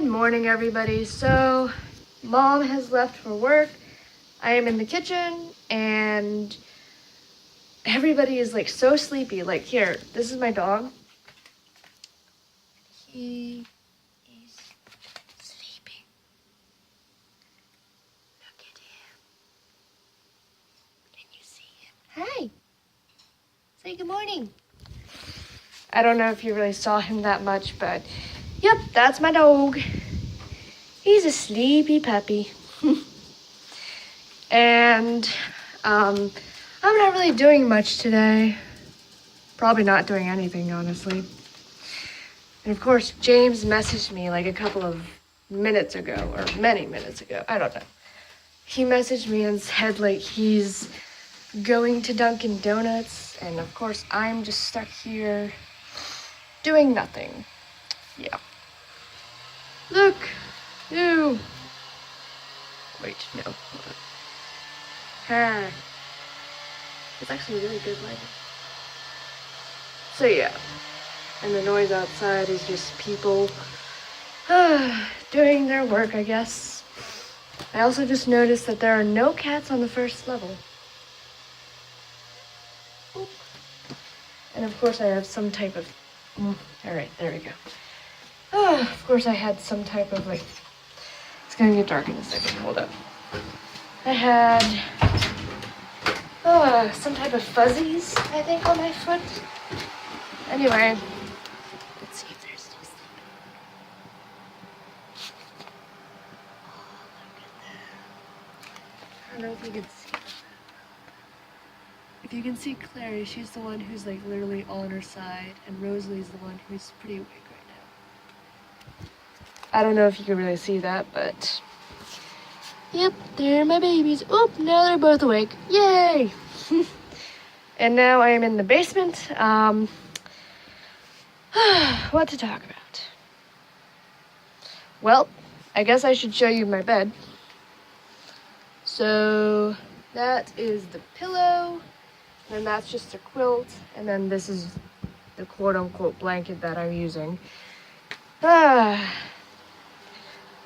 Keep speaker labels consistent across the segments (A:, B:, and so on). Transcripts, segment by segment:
A: Good morning, everybody. So, Mom has left for work. I am in the kitchen, and everybody is like so sleepy. Like, here, this is my dog. He is sleeping. Look at him. Can you see him? Hi. Say good morning. I don't know if you really saw him that much, but yep, that's my dog. He's a sleepy puppy. And I'm not really doing much today. Probably not doing anything, honestly. And of course, James messaged me like a couple of minutes ago, or many minutes ago, I don't know. He messaged me and said like he's going to Dunkin' Donuts, and of course I'm just stuck here doing nothing. Yeah. Look! Ew! Wait, no. Hold on. Hi. It's actually really good lighting. So yeah. And the noise outside is just people doing their work, I guess. I also just noticed that there are no cats on the first level. Oop. And of course I have some type of... Alright, there we go. Of course I had some type of like... It's gonna get dark in a second, hold up. I had some type of fuzzies, I think, on my foot. Anyway, let's see if they're still sleeping. Oh, look at that. I don't know if you can see them. If you can see Clary, she's the one who's like literally on her side, and Rosalie's the one who's pretty awake right now. I don't know if you can really see that, but yep, they're my babies. Oop, now they're both awake. Yay! And now I am in the basement. What to talk about? Well, I guess I should show you my bed. So that is the pillow, and that's just a quilt, and then this is the quote-unquote blanket that I'm using.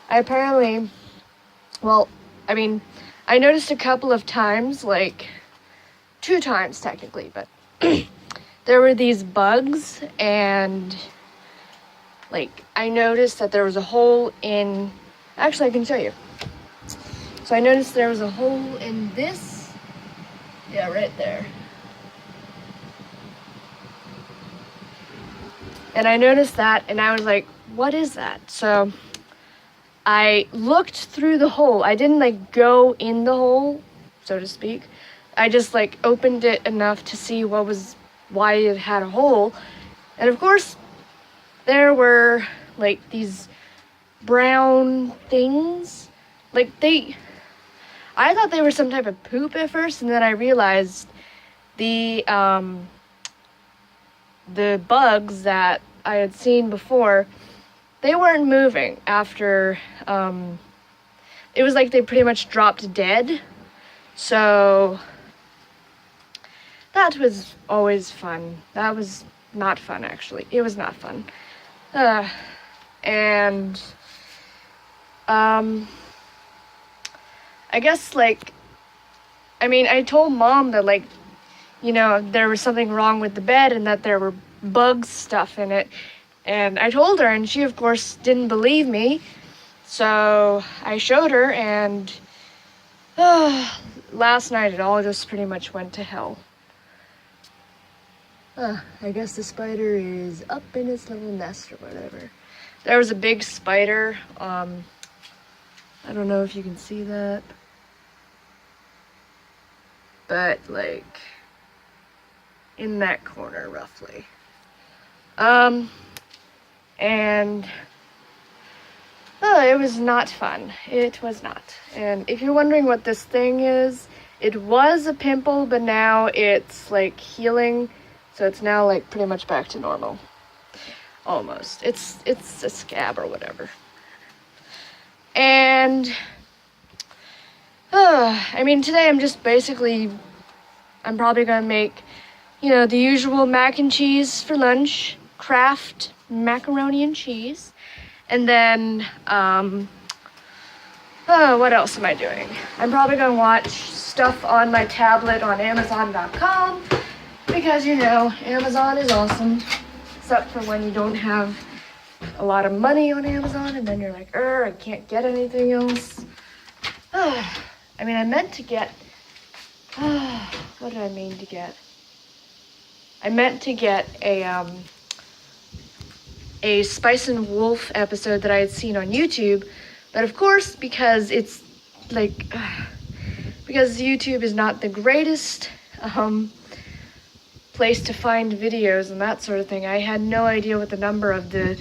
A: I apparently, well, I mean, I noticed a couple of times, like 2 times technically, but there were these bugs, and like I noticed that there was a hole in, actually I can show you. So I noticed there was a hole in this, yeah, right there. And I noticed that, and I was like, what is that? So I looked through the hole. I didn't like go in the hole, so to speak. I just like opened it enough to see why it had a hole. And of course, there were like these brown things. Like I thought they were some type of poop at first, and then I realized the bugs that I had seen before, they weren't moving after, it was like they pretty much dropped dead. So that was always fun. That was not fun, actually. It was not fun. And I guess, like, I mean, I told Mom that, like, you know, there was something wrong with the bed and that there were bug stuff in it. And I told her, and she, of course, didn't believe me. So I showed her, and last night it all just pretty much went to hell. I guess the spider is up in its little nest or whatever. There was a big spider. I don't know if you can see that. But, like, in that corner, roughly. And it was not fun. It was not. And if you're wondering what this thing is, it was a pimple, but now it's like healing, so it's now like pretty much back to normal. Almost. It's a scab or whatever. And I mean, today I'm probably gonna make, you know, the usual mac and cheese for lunch, Kraft macaroni and cheese, And then, what else am I doing? I'm probably gonna watch stuff on my tablet on Amazon.com because, you know, Amazon is awesome, except for when you don't have a lot of money on Amazon and then you're like, I can't get anything else. I mean, I meant to get, what did I mean to get? I meant to get a Spice and Wolf episode that I had seen on YouTube, but of course, because it's like, because YouTube is not the greatest place to find videos and that sort of thing, I had no idea what the number of the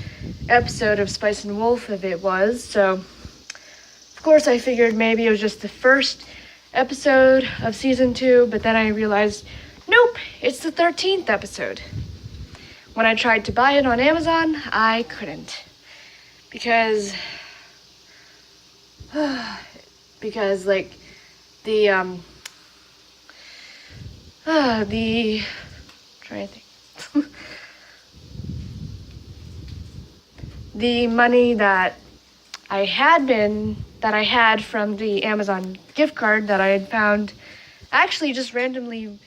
A: episode of Spice and Wolf of it was, so of course I figured maybe it was just the first episode of season 2, but then I realized, nope, it's the 13th episode. When I tried to buy it on Amazon, I couldn't. Because like trying to think. The money that I had from the Amazon gift card that I had found, actually just randomly,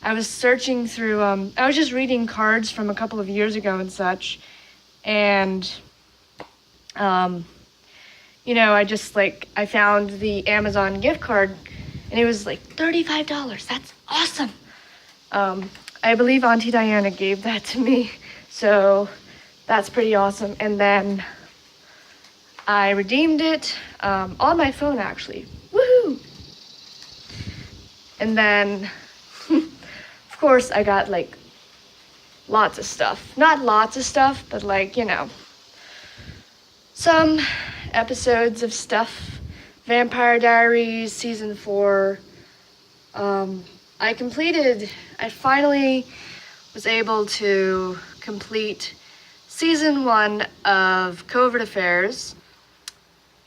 A: I was searching through, I was just reading cards from a couple of years ago and such, and, you know, I found the Amazon gift card, and it was like $35. That's awesome. I believe Auntie Diana gave that to me, so that's pretty awesome. And then I redeemed it on my phone, actually. Woohoo! And then, of course, I got like lots of stuff. Not lots of stuff, but like, you know, some episodes of stuff. Vampire Diaries season 4. I finally was able to complete season 1 of Covert Affairs.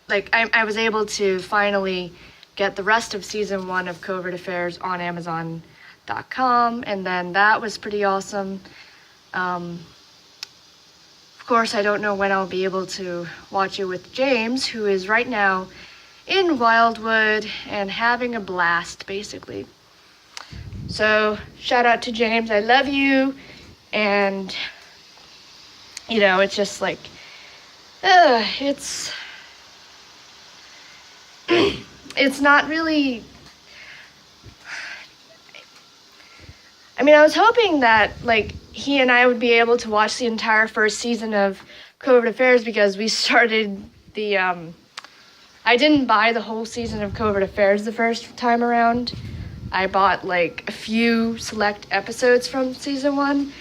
A: Like, I was able to finally get the rest of season 1 of Covert Affairs on Amazon.com, and then that was pretty awesome. Of course, I don't know when I'll be able to watch it with James, who is right now in Wildwood and having a blast, basically. So, shout out to James, I love you, and, you know, it's just like, it's not really, I mean, I was hoping that, like, he and I would be able to watch the entire first season of Covert Affairs because we started the, I didn't buy the whole season of Covert Affairs the first time around. I bought, like, a few select episodes from season 1,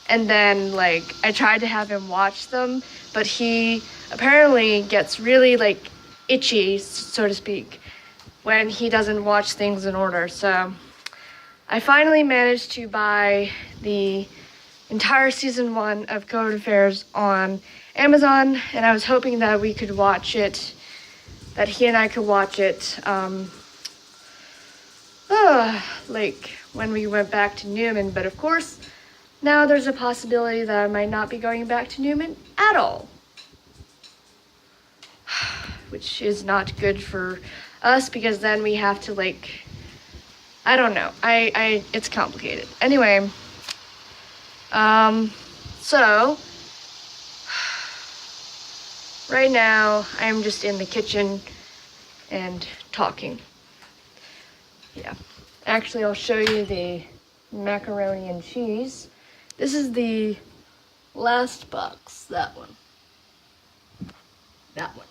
A: and then, like, I tried to have him watch them, but he apparently gets really, like, itchy, so to speak, when he doesn't watch things in order. So I finally managed to buy the entire season 1 of Covert Affairs on Amazon, and I was hoping that we could watch it, that he and I could watch it, like when we went back to Newman. But of course, now there's a possibility that I might not be going back to Newman at all, which is not good for us because then we have to, like, I don't know. It's complicated. Anyway, so right now I'm just in the kitchen and talking. Yeah. Actually, I'll show you the macaroni and cheese. This is the last box, that one. That one.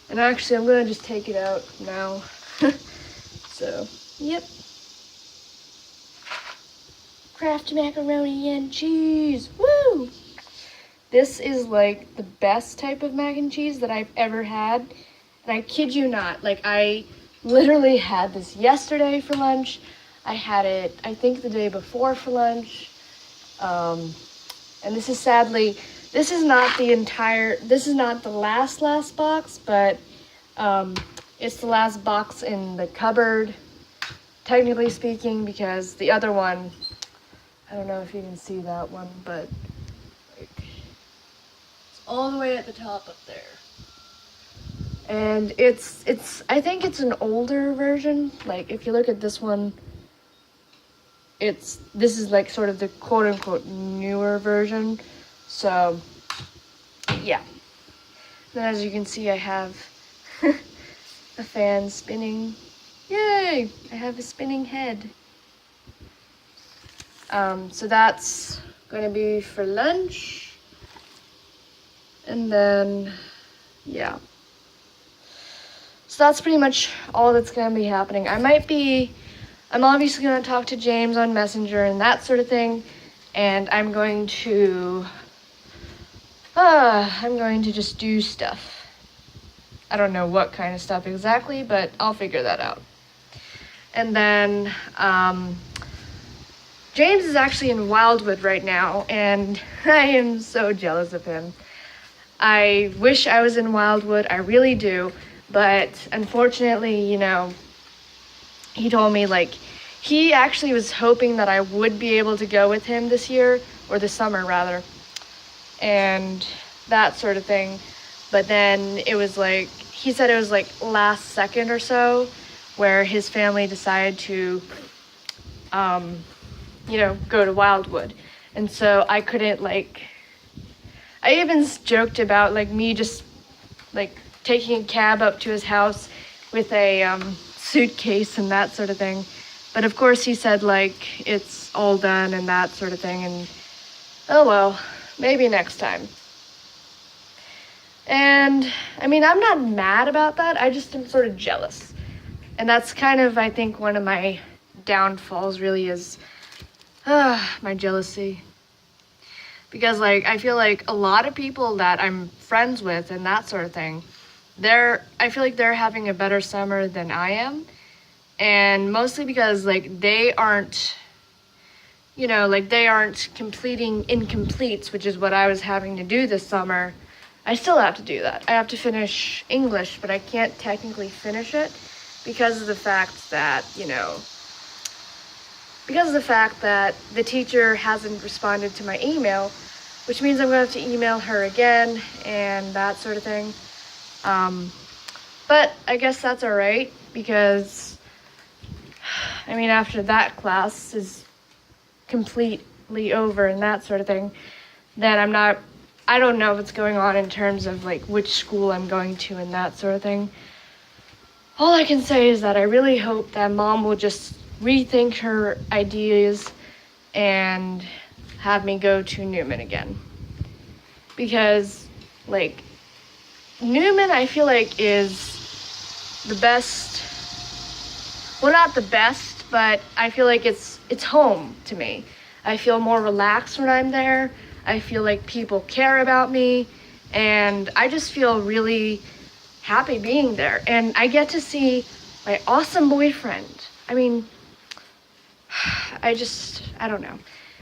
A: And actually, I'm gonna just take it out now. So, yep. Kraft macaroni and cheese, woo! This is like the best type of mac and cheese that I've ever had. And I kid you not, like I literally had this yesterday for lunch. I had it, I think, the day before for lunch. And this is sadly, this is not the last box, but it's the last box in the cupboard, technically speaking, because the other one, I don't know if you can see that one, but like, it's all the way at the top up there. And it's I think it's an older version. Like if you look at this one, this is like sort of the quote unquote newer version. So yeah. Then as you can see, I have a fan spinning. Yay! I have a spinning head. So that's gonna be for lunch. And then, yeah. So that's pretty much all that's gonna be happening. I'm obviously gonna talk to James on Messenger and that sort of thing. And I'm going to just do stuff. I don't know what kind of stuff exactly, but I'll figure that out. And then, James is actually in Wildwood right now, and I am so jealous of him. I wish I was in Wildwood, I really do, but unfortunately, you know, he told me, like, he actually was hoping that I would be able to go with him this year, or this summer rather, and that sort of thing. But then it was like, he said it was like last second or so where his family decided to, you know, go to Wildwood. And so I couldn't, like, I even joked about, like, me just, like, taking a cab up to his house with a suitcase and that sort of thing. But of course he said, like, it's all done and that sort of thing. And, oh well, maybe next time. And, I mean, I'm not mad about that. I just am sort of jealous. And that's kind of, I think, one of my downfalls really is my jealousy. Because, like, I feel like a lot of people that I'm friends with and that sort of thing, I feel like they're having a better summer than I am. And mostly because, like, they aren't, you know, like, they aren't completing incompletes, which is what I was having to do this summer. I still have to do that. I have to finish English, but I can't technically finish it because of the fact that, you know, because of the fact that the teacher hasn't responded to my email, which means I'm going to have to email her again and that sort of thing. But I guess that's all right because, I mean, after that class is completely over and that sort of thing, then I don't know what's going on in terms of, like, which school I'm going to and that sort of thing. All I can say is that I really hope that Mom will just rethink her ideas and have me go to Newman again. Because, like, Newman, I feel like, is the best, well, not the best, but I feel like it's home to me. I feel more relaxed when I'm there. I feel like people care about me, and I just feel really happy being there. And I get to see my awesome boyfriend. I mean, I don't know.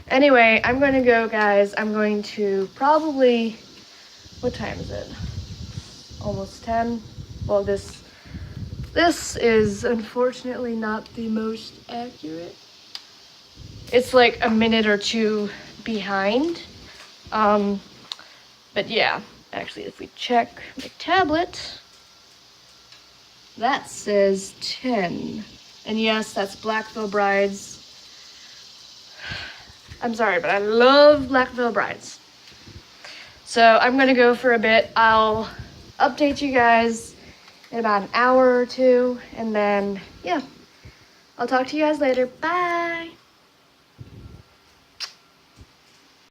A: Anyway, I'm going to go, guys. I'm going to probably, what time is it? Almost 10. Well, this is unfortunately not the most accurate. It's like a minute or two behind. But yeah, actually, if we check my tablet, that says 10. And yes, that's Black Veil Brides. I'm sorry, but I love Black Veil Brides. So I'm gonna go for a bit. I'll update you guys in about an hour or two, and then, yeah, I'll talk to you guys later. Bye!